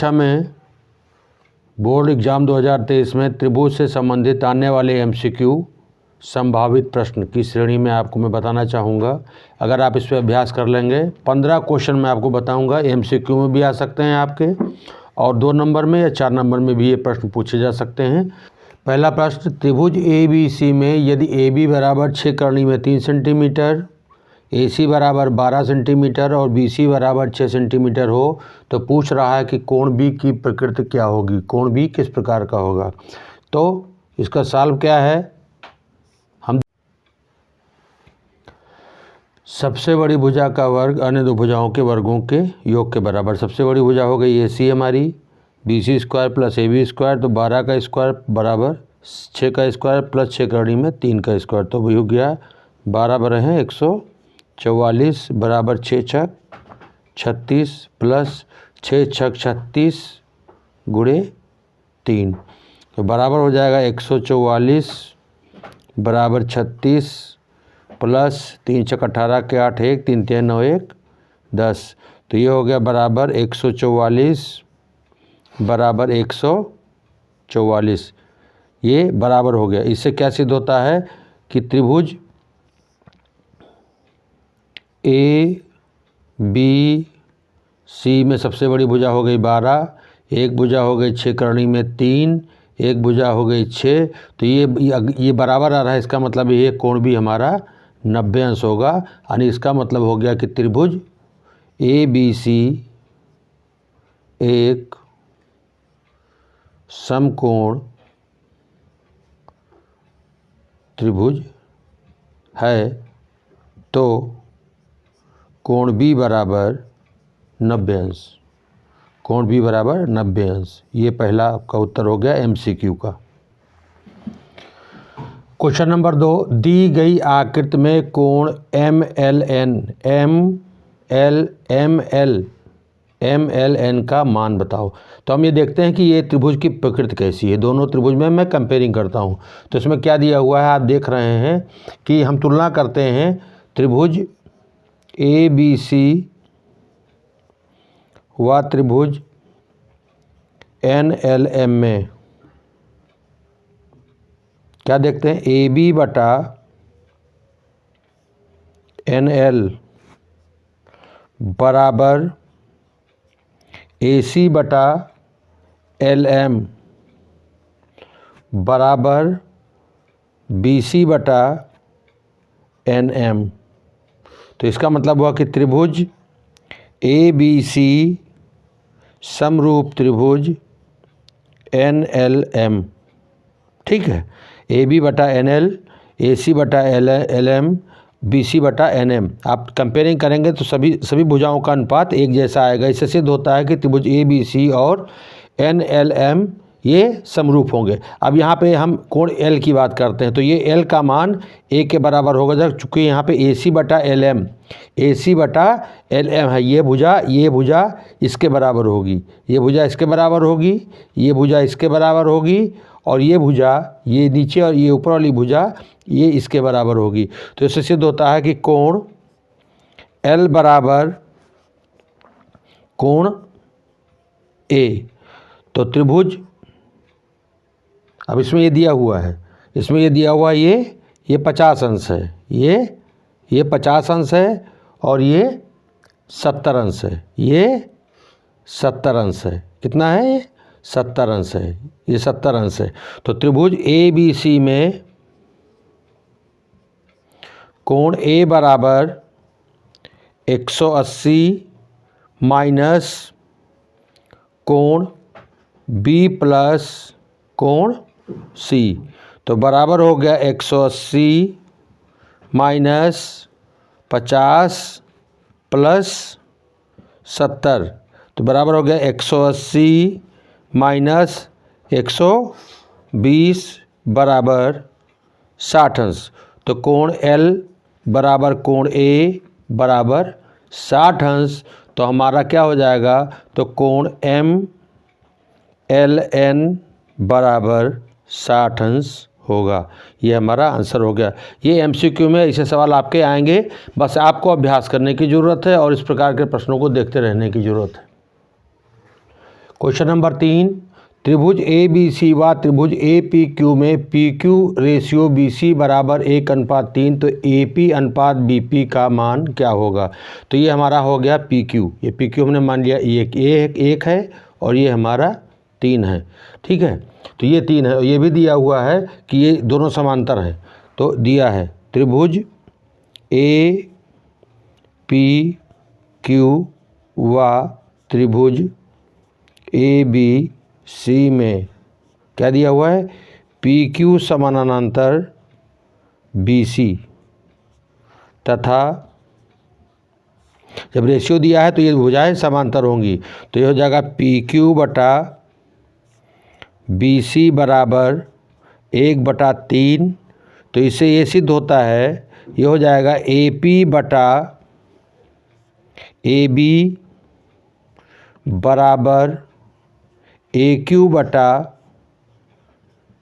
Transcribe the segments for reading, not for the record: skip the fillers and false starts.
कक्षा में board exam 2023 में त्रिभुज से संबंधित आने वाले एमसीक्यू संभावित प्रश्न की श्रेणी में आपको मैं बताना चाहूँगा। अगर आप इस पर अभ्यास कर लेंगे 15 क्वेश्चन मैं आपको बताऊँगा, एमसीक्यू में भी आ सकते हैं आपके, और 2 नंबर में या 4 नंबर में भी ये प्रश्न पूछे जा सकते हैं। पहला प्रश्न, त्रिभुज ABC में यदि AB बराबर 6 कड़ी में 3 सेंटीमीटर, AC बराबर 12 सेंटीमीटर और BC बराबर 6 सेंटीमीटर हो तो पूछ रहा है कि कोण B की प्रकृति क्या होगी, कोण B किस प्रकार का होगा। तो इसका सॉल्व क्या है, हम सबसे बड़ी भुजा का वर्ग अन्य दो भुजाओं के वर्गों के योग के बराबर। सबसे बड़ी भुजा हो गई AC हमारी, BC square plus AB square, तो 12 का स्क्वायर बराबर 6 का स्क्वायर प्लस 6 कड़ी में 3 का स्क्वायर, तो वही हो गया 12 बरे हैं 144 बराबर 6 छक 36 प्लस 6 छक 36 गुणे 3, तो बराबर हो जाएगा 144 बराबर 36 प्लस 3 छक 18 के 8 1 3 3 9 1 10, तो ये हो गया बराबर 144 बराबर 144, ये बराबर हो गया। इससे क्या सिद्ध होता है कि त्रिभुज ABC में सबसे बड़ी भुजा हो गई 12, एक भुजा हो गई 6 कड़ी में 3, एक भुजा हो गई 6, तो ये बराबर आ रहा है। इसका मतलब ये कोण भी हमारा 90 अंश होगा, यानी इसका मतलब हो गया कि त्रिभुज ABC एक समकोण त्रिभुज है, तो कोण B बराबर 90 अंश, कोण B बराबर 90 अंश। ये पहला का उत्तर हो गया MCQ का। क्वेश्चन नंबर 2, दी गई आकृति में कोण MLN का मान बताओ। तो हम ये देखते हैं कि ये त्रिभुज की प्रकृति कैसी है। दोनों त्रिभुज में मैं कंपेयरिंग करता हूँ, तो इसमें क्या दिया हुआ है आप देख रहे हैं कि हम तुलना करते हैं त्रिभुज ABC व त्रिभुज NLM में। क्या देखते हैं, AB बटा NL बराबर AC बटा LM बराबर BC बटा NM। तो इसका मतलब हुआ कि त्रिभुज ABC समरूप त्रिभुज NLM, ठीक है। AB बटा NL, AC बटा LM, BC बटा NM। आप कंपेयरिंग करेंगे तो सभी भुजाओं का अनुपात एक जैसा आएगा। इससे सिद्ध होता है कि त्रिभुज ABC और NLM ये समरूप होंगे। अब यहाँ पे हम कोण L की बात करते हैं, तो ये L का मान A के बराबर होगा, चूँकि यहाँ पे AC बटा LM है। ये भुजा इसके बराबर होगी, ये भुजा इसके बराबर होगी, ये भुजा इसके बराबर होगी, और ये भुजा ये नीचे और ये ऊपर वाली भुजा ये इसके बराबर होगी। तो इससे सिद्ध होता है कि कोण L बराबर कोण A। तो त्रिभुज, अब इसमें ये दिया हुआ है, इसमें ये दिया हुआ ये 50 अंश है, ये 50 अंश है, और ये 70 अंश है, ये 70 अंश है। कितना है ये? 70 अंश है, ये 70 अंश है। तो त्रिभुज ABC में कोण A बराबर 180 माइनस कोण B प्लस कोण C, तो बराबर हो गया 180 माइनस 50 प्लस 70, तो बराबर हो गया 180 माइनस 120 बराबर 60 अंश। तो कोण L बराबर कोण A बराबर 60 अंश, तो हमारा क्या हो जाएगा, तो कोण MLN बराबर 60 अंश होगा। ये हमारा आंसर हो गया। ये एमसीक्यू में ऐसे सवाल आपके आएंगे, बस आपको अभ्यास करने की ज़रूरत है और इस प्रकार के प्रश्नों को देखते रहने की ज़रूरत है। क्वेश्चन नंबर 3, त्रिभुज ए बी सी व त्रिभुज ए पी क्यू में P Q ratio B C बराबर 1:3, तो ए पी अनुपात बी पी का मान क्या होगा। तो ये हमारा हो गया पी क्यू, ये पी क्यू हमने मान लिया एक है और ये हमारा 3 है। ठीक है, तो ये 3 है और ये भी दिया हुआ है कि ये दोनों समांतर हैं। तो दिया है त्रिभुज ए पी क्यू व त्रिभुज ए बी सी में क्या दिया हुआ है, पी क्यू समानांतर बी सी तथा जब रेशियो दिया है तो ये भुजाएं समांतर होंगी, तो ये हो जाएगा पी क्यू बटा बी सी बराबर 1/3। तो इससे ये सिद्ध होता है, ये हो जाएगा ए पी बटा ए बी बराबर ए क्यू बटा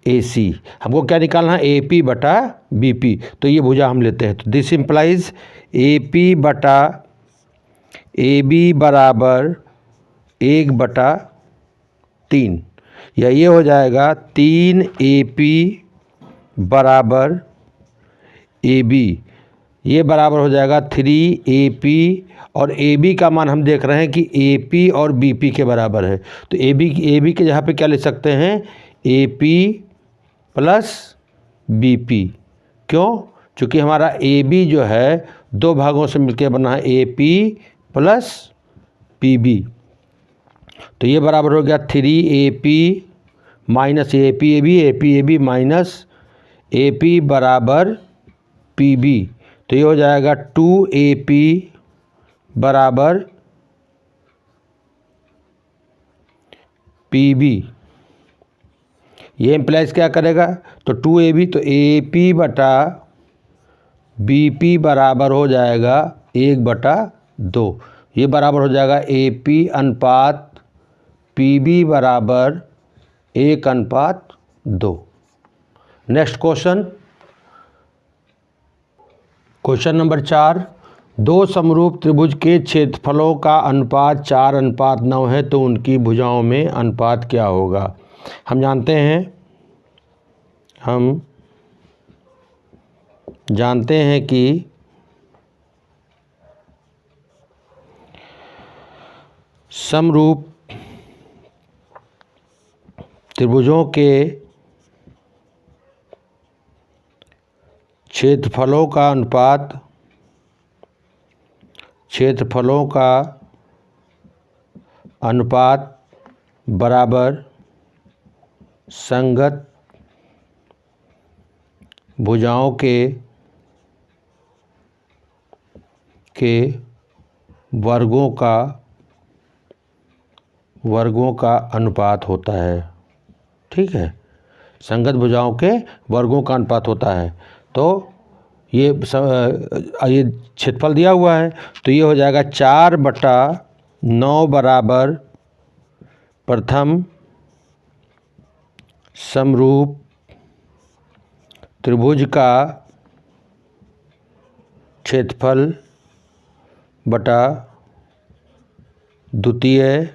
ए सी। हमको क्या निकालना है, ए पी बटा बी पी। तो ये भुजा हम लेते हैं, तो दिस इम्प्लाइज ए पी बटा ए बी बराबर 1/3, या ये हो जाएगा 3 ए पी बराबर ए बी, ये बराबर हो जाएगा 3 ए पी, और ए बी का मान हम देख रहे हैं कि ए पी और बी पी के बराबर है। तो ए बी के जहाँ पे क्या ले सकते हैं, A P plus B P. क्यों? चूँकि हमारा ए बी जो है दो भागों से मिलकर बना है, A P plus P B. तो ये बराबर हो गया 3 A P minus A P A B minus A P बराबर पी बी। तो ये हो जाएगा 2 ए पी बराबर पी बी। ये इम्प्लाइज क्या करेगा, तो 2 ए बी, तो ए पी बटा बी पी बराबर हो जाएगा 1/2। ये बराबर हो जाएगा ए पी अनुपात पी बी बराबर 1:2। नेक्स्ट क्वेश्चन, क्वेश्चन नंबर 4, दो समरूप त्रिभुज के क्षेत्रफलों का अनुपात 4:9 है, तो उनकी भुजाओं में अनुपात क्या होगा। हम जानते हैं कि समरूप त्रिभुजों के क्षेत्रफलों का अनुपात बराबर संगत भुजाओं के वर्गों का अनुपात होता है। ठीक है, संगत भुजाओं के वर्गों का अनुपात होता है। तो ये क्षेत्रफल दिया हुआ है, तो ये हो जाएगा 4/9 बराबर प्रथम समरूप त्रिभुज का क्षेत्रफल बटा द्वितीय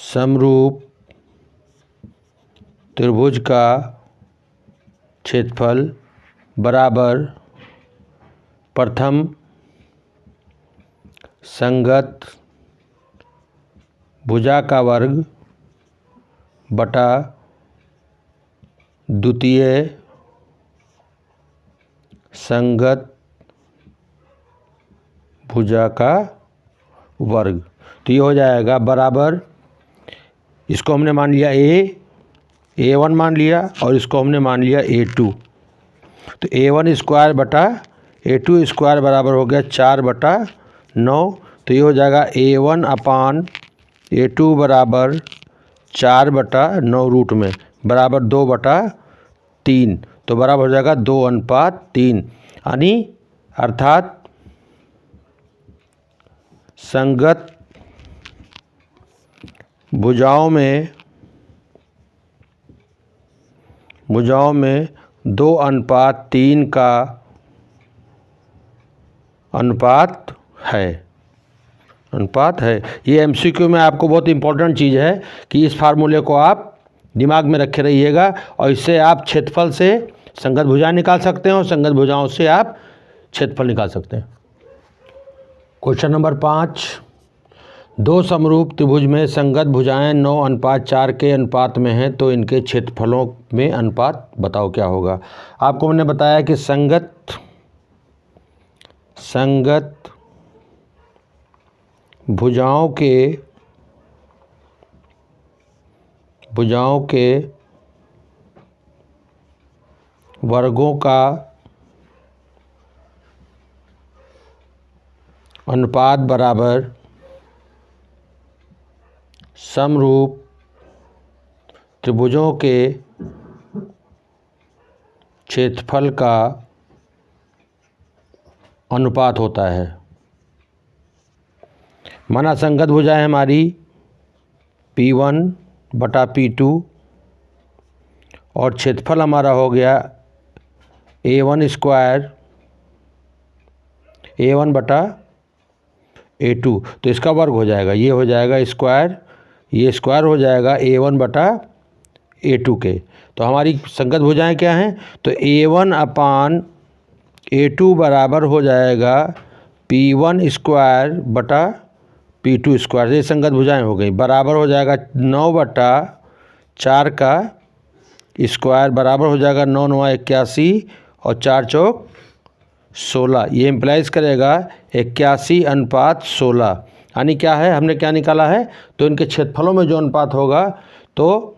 समरूप त्रिभुज का क्षेत्रफल बराबर प्रथम संगत भुजा का वर्ग बटा द्वितीय संगत भुजा का वर्ग। तो ये हो जाएगा बराबर, इसको हमने मान लिया A1 मान लिया और इसको हमने मान लिया A2। तो A1 स्क्वायर बटा A2 स्क्वायर बराबर हो गया 4/9। तो ये हो जाएगा A1 अपान A2 बराबर 4/9 रूट में बराबर 2/3। तो बराबर हो जाएगा 2:3, यानी अर्थात संगत भुजाओं में 2:3 का अनुपात है। अनुपात है। ये एमसीक्यू में आपको बहुत इंपॉर्टेंट चीज़ है कि इस फार्मूले को आप दिमाग में रखे रहिएगा और इससे आप क्षेत्रफल से संगत भुजाएं निकाल सकते हैं और संगत भुजाओं से आप क्षेत्रफल निकाल सकते हैं। क्वेश्चन नंबर 5, दो समरूप त्रिभुज में संगत भुजाएं 9:4 के अनुपात में हैं तो इनके क्षेत्रफलों में अनुपात बताओ क्या होगा। आपको मैंने बताया कि संगत भुजाओं के वर्गों का अनुपात बराबर समरूप त्रिभुजों के क्षेत्रफल का अनुपात होता है। माना संगत भुजाएं हमारी P1/P2 और क्षेत्रफल हमारा हो गया A1/A2, तो इसका वर्ग हो जाएगा, ये हो जाएगा स्क्वायर, ये स्क्वायर हो जाएगा A1/A2 के। तो हमारी संगत भुजाएं क्या हैं, तो A1/A2 बराबर हो जाएगा P1² ये संगत भुजाएं हो गई, बराबर हो जाएगा 9/4 का स्क्वायर, बराबर हो जाएगा 9 9 81 और 4 चौक 16। ये इम्प्लाइज करेगा 81:16, यानी क्या है, हमने क्या निकाला है, तो इनके क्षेत्रफलों में जो अनुपात होगा तो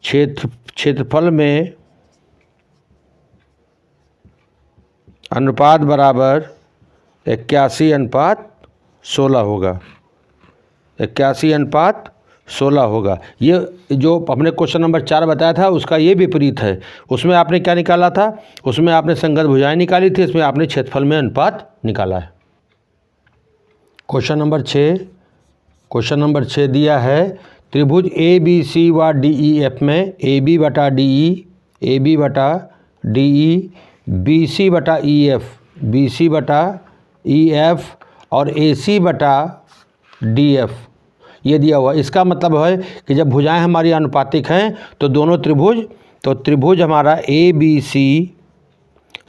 क्षेत्रफल में अनुपात बराबर 81:16 होगा, 81:16 होगा। ये जो हमने क्वेश्चन नंबर 4 बताया था उसका ये विपरीत है। उसमें आपने क्या निकाला था, उसमें आपने संगत भुजाएं निकाली थी, इसमें आपने क्षेत्रफल में अनुपात निकाला है। क्वेश्चन नंबर 6 दिया है त्रिभुज ABC व DEF में AB/DE, BC/EF और AC/DF ये दिया हुआ। इसका मतलब है कि जब भुजाएं हमारी अनुपातिक हैं तो दोनों त्रिभुज हमारा ABC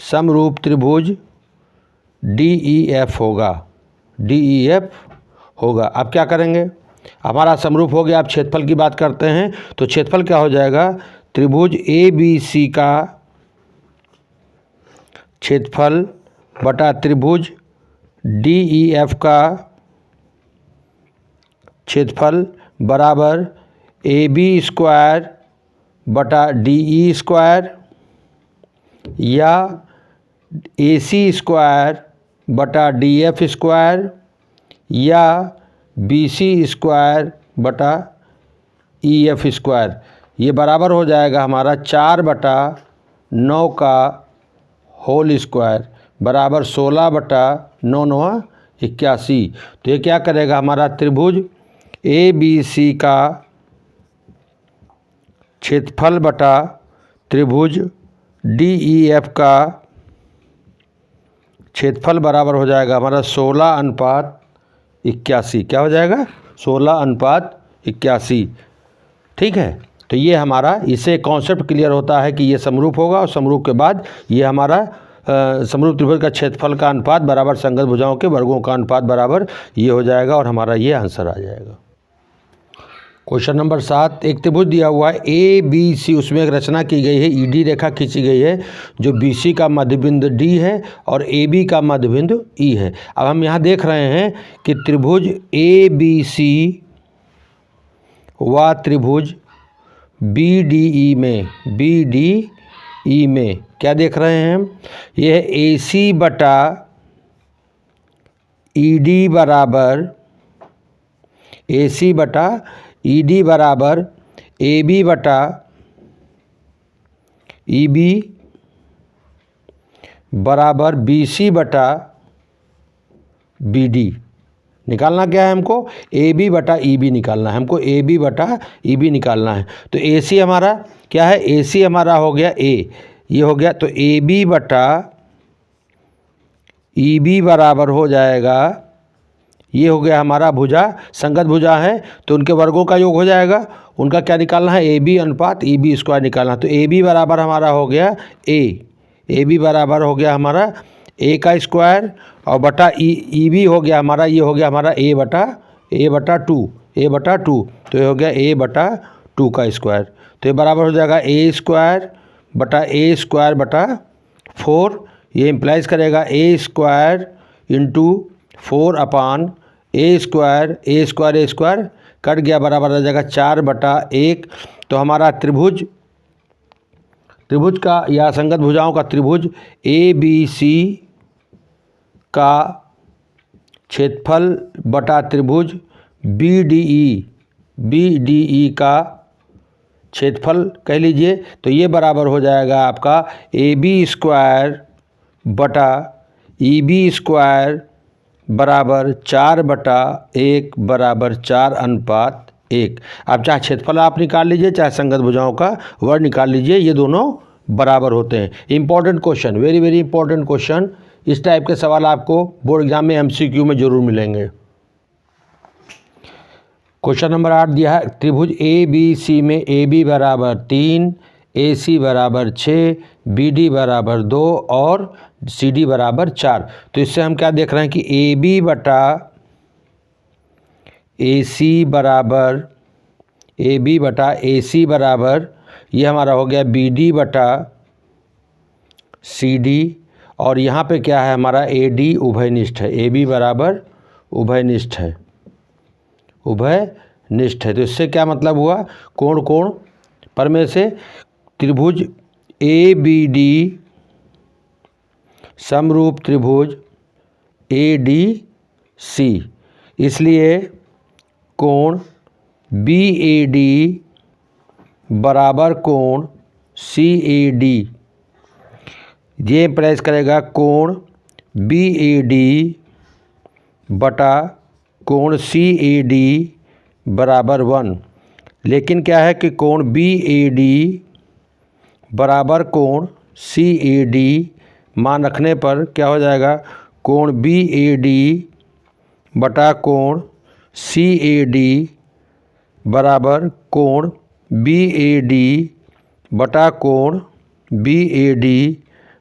समरूप त्रिभुज DEF होगा। अब क्या करेंगे, हमारा समरूप हो गया। अब क्षेत्रफल की बात करते हैं तो क्षेत्रफल क्या हो जाएगा, त्रिभुज ABC का क्षेत्रफल बटा त्रिभुज DEF का क्षेत्रफल बराबर AB² या AC² या BC²/EF²। ये बराबर हो जाएगा हमारा 4/9 का होल स्क्वायर बराबर 16/9 9 81। तो ये क्या करेगा, हमारा त्रिभुज ABC का क्षेत्रफल बटा त्रिभुज DEF का क्षेत्रफल बराबर हो जाएगा हमारा 16:81। क्या हो जाएगा, 16:81। ठीक है, तो ये हमारा, इससे कॉन्सेप्ट क्लियर होता है कि ये समरूप होगा और समरूप के बाद ये हमारा समरूप त्रिभुज का क्षेत्रफल का अनुपात बराबर संगत भुजाओं के वर्गों का अनुपात बराबर ये हो जाएगा और हमारा ये आंसर आ जाएगा। क्वेश्चन नंबर 7, एक त्रिभुज दिया हुआ है ABC, उसमें एक रचना की गई है, ED रेखा खींची गई है जो BC का मध्यबिंदु D है और AB का मध्यबिंदु E है। अब हम यहाँ देख रहे हैं कि त्रिभुज ABC व त्रिभुज BDE में क्या देख रहे हैं हम, यह AC/ED बराबर AB/EB बराबर BC/BD। निकालना क्या है हमको, AB/EB निकालना है, हमको AB/EB निकालना है। तो AC हमारा क्या है, AC हमारा हो गया A, ये हो गया, तो AB/EB बराबर हो जाएगा ये हो गया हमारा भुजा, संगत भुजा है तो उनके वर्गों का योग हो जाएगा। उनका क्या निकालना है, ए बी अनुपात ई बी स्क्वायर निकालना। तो ए बी बराबर हमारा हो गया ए बी बराबर हो गया हमारा ए का स्क्वायर और बटा ई बी हो गया हमारा, ये हो गया हमारा ए बटा टू। तो ये हो गया ए बटा टू का स्क्वायर। तो ये बराबर हो जाएगा ए स्क्वायर बटा 4। ये इम्प्लाइज करेगा ए स्क्वायर इंटू 4 अपान ए स्क्वायर कट गया, बराबर आ जाएगा 4/1। तो हमारा त्रिभुज का या संगत भुजाओं का त्रिभुज ए बी सी का क्षेत्रफल बटा त्रिभुज बी डी ई का क्षेत्रफल कह लीजिए। तो ये बराबर हो जाएगा आपका ए बी स्क्वायर बटा ई बी स्क्वायर बराबर 4/1 बराबर 4:1। अब चाहे क्षेत्रफल आप निकाल लीजिए, चाहे संगत भुजाओं का वर्ग निकाल लीजिए, ये दोनों बराबर होते हैं। Important question, very very important question. इस टाइप के सवाल आपको बोर्ड एग्जाम में MCQ में जरूर मिलेंगे। क्वेश्चन नंबर 8 दिया है, त्रिभुज ए बी सी में ए बी बराबर 3, ए सी बराबर 6, बी डी बराबर 2 और सी डी बराबर 4। तो इससे हम क्या देख रहे हैं कि ए बी बटा ए सी बराबर ये हमारा हो गया बी डी बटा सी डी। और यहाँ पे क्या है हमारा ए डी उभयनिष्ठ है, ए बी बराबर उभयनिष्ठ है। तो इससे क्या मतलब हुआ, कोण पर में से त्रिभुज ए बी डी समरूप त्रिभुज ए डी सी, इसलिए कोण बी ए डी बराबर कोण सी ए डी। ये इम्प्लाइज करेगा कोण बी ए डी बटा कोण सी ए डी बराबर 1। लेकिन क्या है कि कोण बी ए डी बराबर कोण सी ए डी मान रखने पर क्या हो जाएगा, कोण बी ए डी बटा कोण सी ए डी बराबर कोण बी ए डी बटा कोण बी ए डी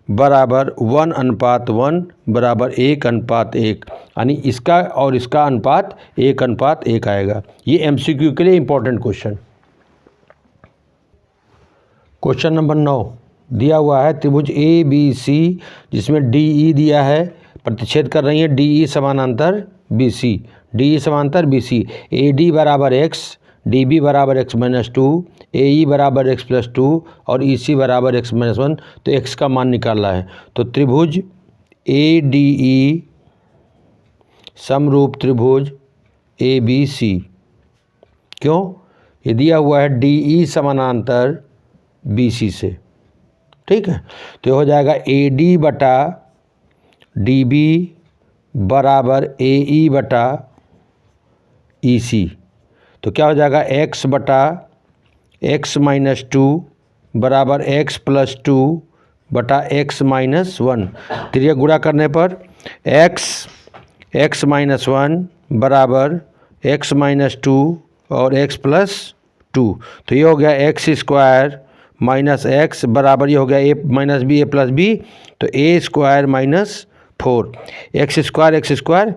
बराबर 1:1 बराबर 1:1, यानी इसका और इसका अनुपात 1:1 आएगा। ये MCQ के लिए इम्पोर्टेंट क्वेश्चन। क्वेश्चन नंबर 9 दिया हुआ है, त्रिभुज ए बी सी जिसमें डी ई दिया है, प्रतिच्छेद कर रही है डी ई समानांतर बी सी, ए डी बराबर x, डी बी बराबर x-2, ए ई बराबर x+2 और ई सी बराबर x-1। तो x का मान निकालना है। तो त्रिभुज ए डी ई समरूप त्रिभुज ए बी सी, क्यों, ये दिया हुआ है डी ई समानांतर बी सी से, ठीक है। तो हो जाएगा ए डी बटा डी बी बराबर ए ई बटा ई सी। तो क्या हो जाएगा x बटा x-2 बराबर x+2 बटा x-1। त्रिज्या गुणा करने पर x-1 बराबर x-2 और x+2। तो ये हो गया x स्क्वायर माइनस x बराबर ये हो गया a माइनस बी a+b, तो a square minus 4। X square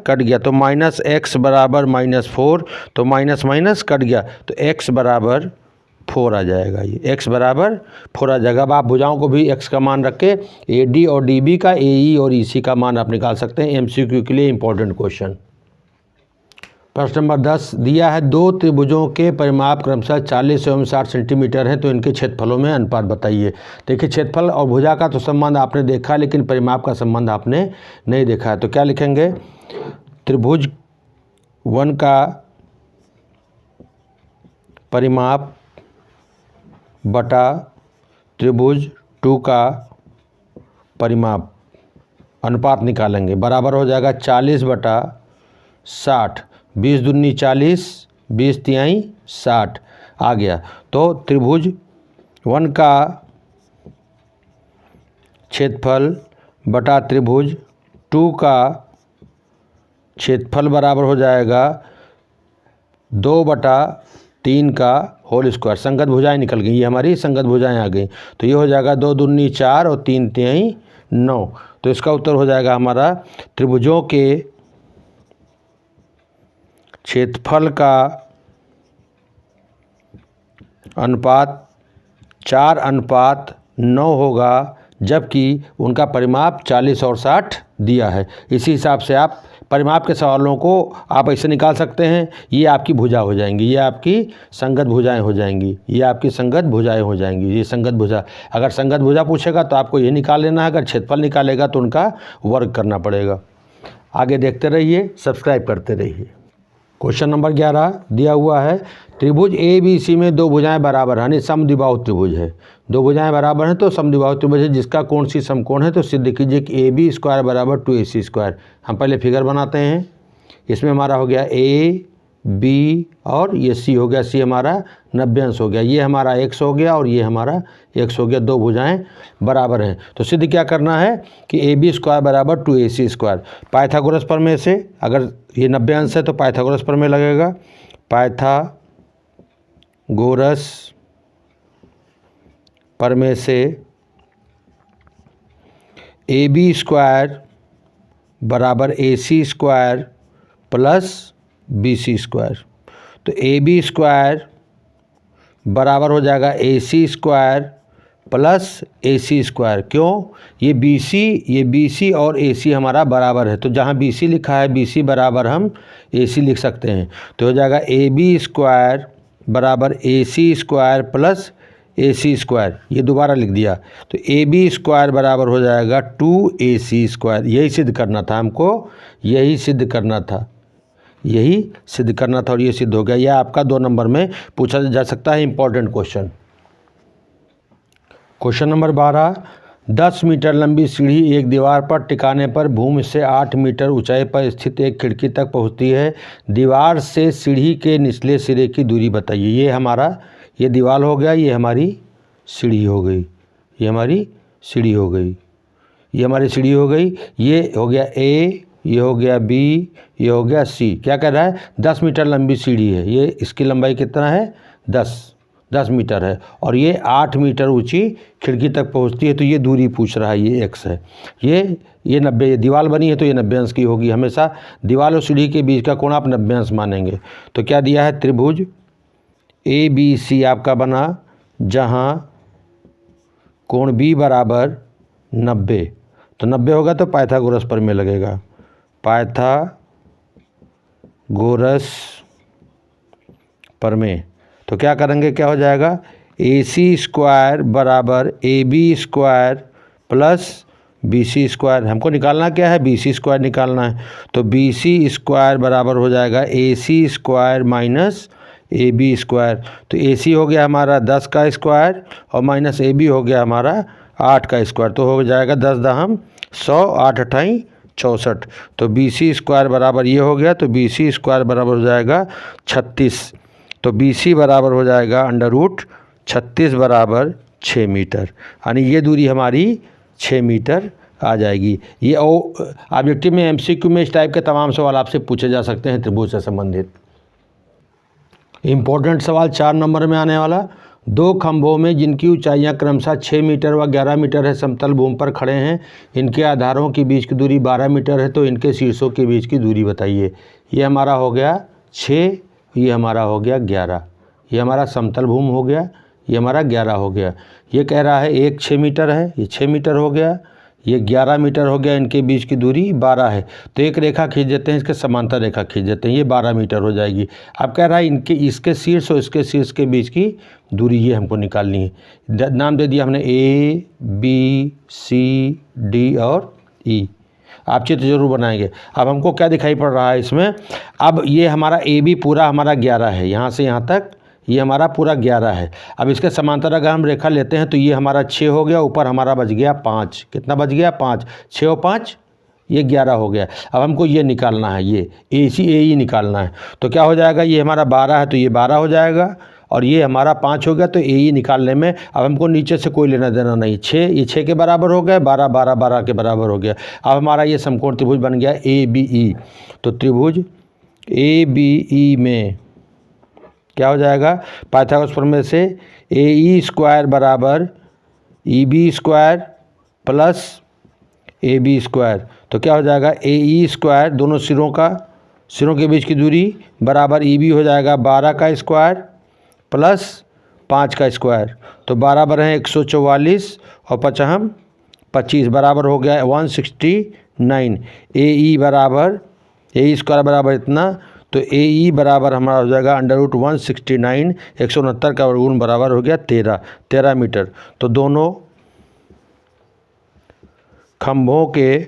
cut गया तो माइनस एक्स बराबर -4, तो माइनस माइनस कट गया तो x बराबर 4 आ जाएगा। ये x बराबर 4 आ जाएगा। अब आप भुजाओं को भी x का मान रख के ए डी और डी बी का ए ई और ई सी का मान आप निकाल सकते हैं। MCQ के लिए इम्पोर्टेंट क्वेश्चन। प्रश्न नंबर 10 दिया है, दो त्रिभुजों के परिमाप क्रमशः 40 एवं 60 सेंटीमीटर हैं, तो इनके क्षेत्रफलों में अनुपात बताइए। देखिए, क्षेत्रफल और भुजा का तो संबंध आपने देखा, लेकिन परिमाप का संबंध आपने नहीं देखा है। तो क्या लिखेंगे, त्रिभुज 1 का परिमाप बटा त्रिभुज 2 का परिमाप, अनुपात निकालेंगे, बराबर हो जाएगा 40/60। 20 दूनी 40, 20 तिहाई 60 आ गया। तो त्रिभुज 1 का क्षेत्रफल बटा त्रिभुज 2 का क्षेत्रफल बराबर हो जाएगा 2/3 का होल स्क्वायर। संगत भुजाएं निकल गई, ये हमारी संगत भुजाएं आ गई। तो ये हो जाएगा 2 दूनी 4 और 3 तिहाई 9। तो इसका उत्तर हो जाएगा हमारा त्रिभुजों के क्षेत्रफल का अनुपात 4:9 होगा, जबकि उनका परिमाप 40 और 60 दिया है। इसी हिसाब से आप परिमाप के सवालों को आप ऐसे निकाल सकते हैं। ये आपकी भुजा हो जाएंगी, ये आपकी संगत भुजाएं हो जाएंगी, ये आपकी संगत भुजाएं हो जाएंगी। ये संगत भुजा, अगर संगत भुजा पूछेगा तो आपको ये निकाल लेना है, अगर क्षेत्रफल निकालेगा तो उनका वर्ग करना पड़ेगा। आगे देखते रहिए, सब्सक्राइब करते रहिए। क्वेश्चन नंबर 11 दिया हुआ है, त्रिभुज ए बी सी में दो भुजाएं बराबर हैं, यानी समद्विबाहु त्रिभुज है। दो भुजाएं बराबर हैं तो समद्विबाहु त्रिभुज है, जिसका कोण सी समकोण है। तो सिद्ध कीजिए कि AB स्क्वायर बराबर 2AC स्क्वायर। हम पहले फिगर बनाते हैं। इसमें हमारा हो गया A B और ये C हो गया। C हमारा 90 अंश हो गया, ये हमारा x हो गया और ये हमारा x हो गया। दो भुजाएं बराबर हैं तो सिद्ध क्या करना है कि AB स्क्वायर बराबर 2AC स्क्वायर। पाइथागोरस प्रमेय से, अगर ये 90 अंश है तो पाइथागोरस प्रमेय लगेगा। पाइथागोरस प्रमेय से AB स्क्वायर बराबर AC square plus BC square. तो AB स्क्वायर बराबर हो जाएगा AC square plus AC square. क्यों? ये BC और AC हमारा बराबर है, तो जहाँ BC लिखा है BC बराबर हम AC लिख सकते हैं। तो हो जाएगा AB स्क्वायर बराबर AC square plus AC square. ये दोबारा लिख दिया तो AB स्क्वायर बराबर हो जाएगा 2AC स्क्वायर। यही सिद्ध करना था हमको, यही सिद्ध करना था, यही सिद्ध करना था और ये सिद्ध हो गया। यह आपका 2 नंबर में पूछा जा सकता है, important question. Question number 12, 10 meter लंबी सीढ़ी एक दीवार पर टिकाने पर भूमि से 8 मीटर ऊंचाई पर स्थित एक खिड़की तक पहुंचती है। दीवार से सीढ़ी के निचले सिरे की दूरी बताइए। ये हमारा, ये दीवार हो गया, ये हमारी सीढ़ी हो गई, ये हमारी सीढ़ी हो गई, ये हमारी सीढ़ी हो गई। ये हो गया A, ये हो गया B, ये हो गया C। क्या कह रहा है? 10 मीटर लंबी सीढ़ी है, ये इसकी लंबाई कितना है? 10 मीटर है और ये 8 मीटर ऊंची खिड़की तक पहुंचती है। तो ये दूरी पूछ रहा है, ये x है। ये 90, ये दीवार बनी है तो ये 90 अंश की होगी। हमेशा दीवार और सीढ़ी के बीच का कोण आप 90 अंश मानेंगे। तो क्या दिया है? त्रिभुज ABC आपका बना, जहाँ कोण B बराबर 90। तो 90 होगा तो पाइथागोरस प्रमेय लगेगा। पाइथागोरस प्रमेय। तो क्या करेंगे, क्या हो जाएगा? AC स्क्वायर बराबर AB square plus BC square. हमको निकालना क्या है? BC स्क्वायर निकालना है। तो BC स्क्वायर बराबर हो जाएगा AC square minus AB square. तो AC हो गया हमारा 10 का स्क्वायर और माइनस AB हो गया हमारा 8 का स्क्वायर। तो हो जाएगा 10 दहम 100, 8 अठाई 64। तो BC स्क्वायर बराबर ये हो गया, तो BC स्क्वायर बराबर हो जाएगा 36। तो BC बराबर हो जाएगा √36 बराबर 6 मीटर, यानी ये दूरी हमारी 6 मीटर आ जाएगी। ये ऑब्जेक्टिव में MCQ में इस टाइप के तमाम सवाल आपसे पूछे जा सकते हैं त्रिभुज से संबंधित। इम्पोर्टेंट सवाल 4 नंबर में आने वाला, 2 खंभों में जिनकी ऊंचाइयां क्रमशः 6 मीटर व 11 मीटर है समतल भूमि पर खड़े हैं, इनके आधारों के बीच की दूरी 12 मीटर है। तो इनके शीर्षों के बीच की दूरी बताइए। ये हमारा हो गया 6, ये हमारा हो गया 11, ये हमारा समतल भूमि हो गया, ये हमारा 11 हो गया। ये कह रहा है एक 6 मीटर है, ये 6 मीटर हो गया, ये 11 मीटर हो गया, इनके बीच की दूरी 12 है। तो एक रेखा खींच देते हैं, इसके समांतर रेखा खींच देते हैं, ये 12 मीटर हो जाएगी। अब कह रहा है इसके शीर्ष और इसके शीर्ष के बीच की दूरी ये हमको निकालनी है। नाम दे दिया हमने A, B, C, D और E। आप चित्र जरूर बनाएंगे। अब हमको क्या दिखाई पड़ रहा है इसमें? अब ये हमारा AB पूरा हमारा 11 है, यहाँ से यहाँ तक ये हमारा पूरा 11 है। अब इसके समांतर अगर हम रेखा लेते हैं तो ये हमारा 6 हो गया, ऊपर हमारा बच गया 5। कितना बच गया? 5। 6 और 5 ये 11 हो गया। अब हमको ये निकालना है, ये AE निकालना है। तो क्या हो जाएगा? ये हमारा 12 है तो ये 12 हो जाएगा और ये हमारा 5 हो गया। तो ए निकालने में अब हमको नीचे से कोई लेना देना नहीं। 6 ये 6 के बराबर हो गया, 12 12 12 के बराबर हो गया। अब हमारा ये समकोण त्रिभुज बन गया ABE। तो त्रिभुज ABE में क्या हो जाएगा, पाइथागोरस प्रमेय से AE स्क्वायर बराबर EB square plus AB square. तो क्या हो जाएगा, AE स्क्वायर दोनों सिरों के बीच की दूरी बराबर EB हो जाएगा 12 का स्क्वायर प्लस 5 का स्क्वायर। तो 12 बराबर है 144 और 5 25 बराबर हो गया 169। AE बराबर AE स्क्वायर बराबर इतना। तो AE बराबर हमारा हो जाएगा √169, 169 का वर्गमूल बराबर हो गया 13 मीटर। तो दोनों खंभों के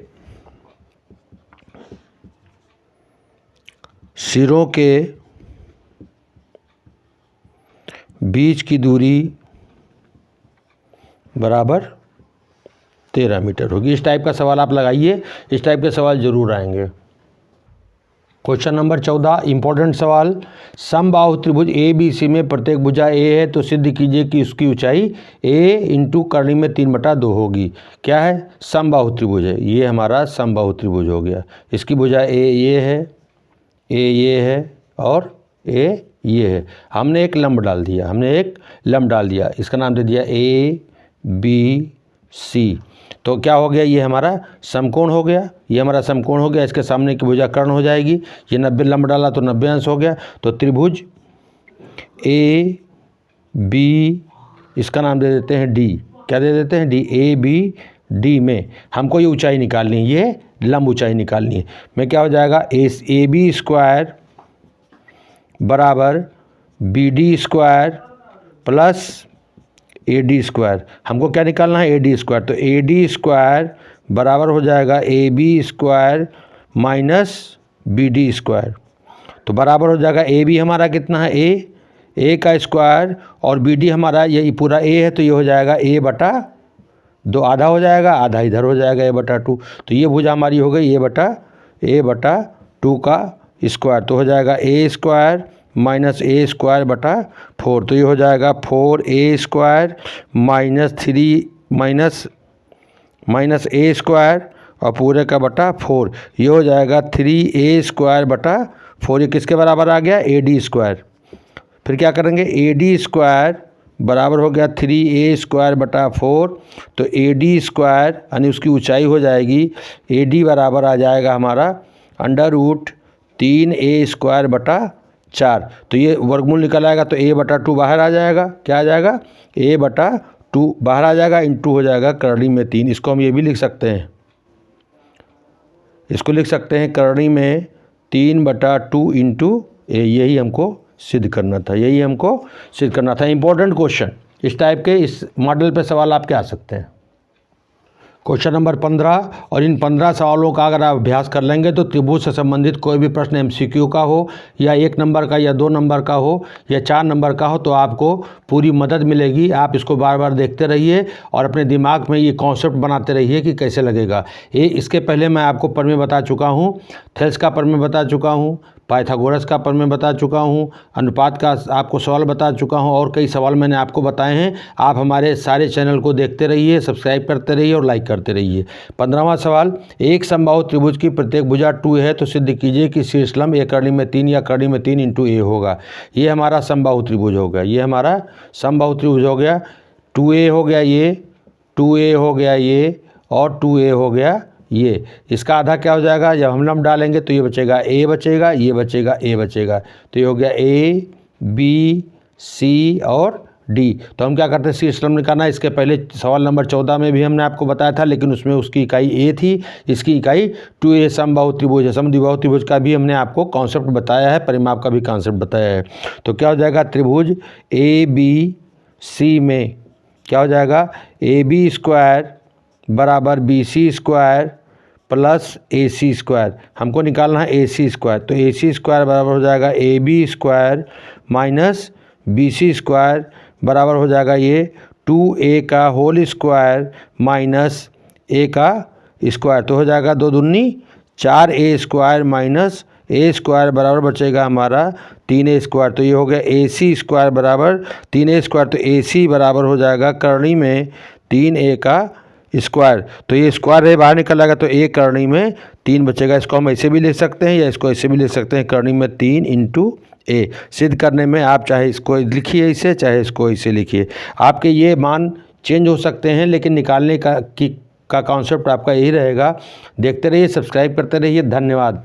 सिरों के बीच की दूरी बराबर 13 मीटर होगी। इस टाइप का सवाल आप लगाइए, इस टाइप के सवाल जरूर आएंगे। क्वेश्चन नंबर 14 इंपॉर्टेंट सवाल, समबाहु त्रिभुज ABC में प्रत्येक भुजा A है तो सिद्ध कीजिए कि उसकी ऊंचाई A इंटू करनी में 3/2 होगी। क्या है, समबाहु त्रिभुज है, ये हमारा समबाहु त्रिभुज हो गया। इसकी भुजा A ये है, A ये है और A ये है। हमने एक लंब डाल दिया, इसका नाम दे दिया ABC। तो क्या हो गया, ये हमारा समकोण हो गया, इसके सामने की भुजा कर्ण हो जाएगी। ये 90 लंब डाला तो 90 अंश हो गया। तो त्रिभुज AB, इसका नाम दे देते हैं D। क्या दे देते हैं, D। ABD में हमको ये ऊंचाई निकालनी है, ये लंब ऊंचाई निकालनी है। में क्या हो जाएगा, AB स्क्वायर बराबर BD square plus AD square. हमको क्या निकालना है, AD स्क्वायर। तो AD स्क्वायर बराबर हो जाएगा AB square minus BD square. तो बराबर हो जाएगा AB हमारा कितना है, A का स्क्वायर और BD हमारा ये पूरा A है, तो ये हो जाएगा A/2, आधा हो जाएगा, आधा इधर हो जाएगा A/2। तो ये भुजा हमारी हो गई A/2 का स्क्वायर। तो हो जाएगा A square minus A square बटा 4। तो ये हो जाएगा 4A square minus 3 minus A square और पूरे का बटा 4। ये हो जाएगा 3A स्क्वायर बटा 4। ये किसके बराबर आ गया, AD स्क्वायर। फिर क्या करेंगे, AD स्क्वायर बराबर हो गया 3A स्क्वायर बटा 4। तो AD स्क्वायर यानी उसकी ऊंचाई हो जाएगी, AD बराबर आ जाएगा हमारा √3A स्क्वायर बटा 4। तो ये वर्गमूल निकल आएगा। तो A/2 बाहर आ जाएगा, क्या आ जाएगा, A/2 बाहर आ जाएगा, इंटू हो जाएगा करनी में 3। इसको हम ये भी लिख सकते हैं, इसको लिख सकते हैं करनी में 3/2 इंटू A। यही हमको सिद्ध करना था, इंपॉर्टेंट क्वेश्चन। इस टाइप के इस मॉडल पे सवाल आपके आ सकते हैं। क्वेश्चन नंबर 15, और इन 15 सवालों का अगर आप अभ्यास कर लेंगे तो त्रिभुज से संबंधित कोई भी प्रश्न MCQ का हो या 1 नंबर का या 2 नंबर का हो या 4 नंबर का हो, तो आपको पूरी मदद मिलेगी। आप इसको बार बार देखते रहिए और अपने दिमाग में ये कॉन्सेप्ट बनाते रहिए कि कैसे लगेगा। इसके पहले मैं आपको प्रमेय बता चुका हूँ, थेल्स का प्रमेय बता चुका हूँ, पाइथागोरस का प्रमेय बता चुका हूँ, अनुपात का आपको सवाल बता चुका हूँ और कई सवाल मैंने आपको बताए हैं। आप हमारे सारे चैनल को देखते रहिए, सब्सक्राइब करते रहिए और लाइक करते रहिए। 15वां सवाल, एक समबाहु त्रिभुज की प्रत्येक भुजा 2 है तो सिद्ध कीजिए कि शीर्षलंब A करनी में 3 या करनी में 3 इंटू A होगा। ये हमारा समबाहु त्रिभुज हो गया, 2A हो गया, ये 2A हो गया ये और 2A हो गया ये। इसका आधा क्या हो जाएगा, जब हम लंब डालेंगे तो ये बचेगा A बचेगा, ये बचेगा A बचेगा। तो ये हो गया A B C और D। तो हम क्या करते हैं, शीर्षलंब निकालना। इसके पहले सवाल नंबर 14 में भी हमने आपको बताया था, लेकिन उसमें उसकी इकाई A थी, इसकी इकाई 2A समबाहु त्रिभुज है। समद्विबाहु त्रिभुज का भी हमने आपको कॉन्सेप्ट बताया है, परिमाप का भी कॉन्सेप्ट बताया है। तो क्या हो जाएगा, त्रिभुज ABC में क्या हो जाएगा, AB स्क्वायर बराबर BC square plus AC square. हमको निकालना है AC स्क्वायर। तो AC स्क्वायर बराबर हो जाएगा AB square minus BC square बराबर हो जाएगा ये 2A का होल स्क्वायर माइनस A का स्क्वायर। तो हो जाएगा 2 दूनी 4A स्क्वायर माइनस ए स्क्वायर बराबर बचेगा हमारा 3a स्क्वायर। तो ये हो गया AC स्क्वायर बराबर 3a स्क्वायर। तो AC बराबर हो जाएगा करनी में 3a का स्क्वायर। तो ये स्क्वायर है बाहर निकल आएगा तो a करनी में 3 बचेगा। इसको हम ऐसे भी ले सकते हैं या इसको ऐसे भी ले सकते हैं, करनी में 3 इंटू a। सिद्ध करने में आप चाहे इसको लिखिए इसे, चाहे इसको इसे लिखिए, आपके ये मान चेंज हो सकते हैं, लेकिन निकालने का कॉन्सेप्ट आपका यही रहेगा। देखते रहिए, सब्सक्राइब करते रहिए। धन्यवाद।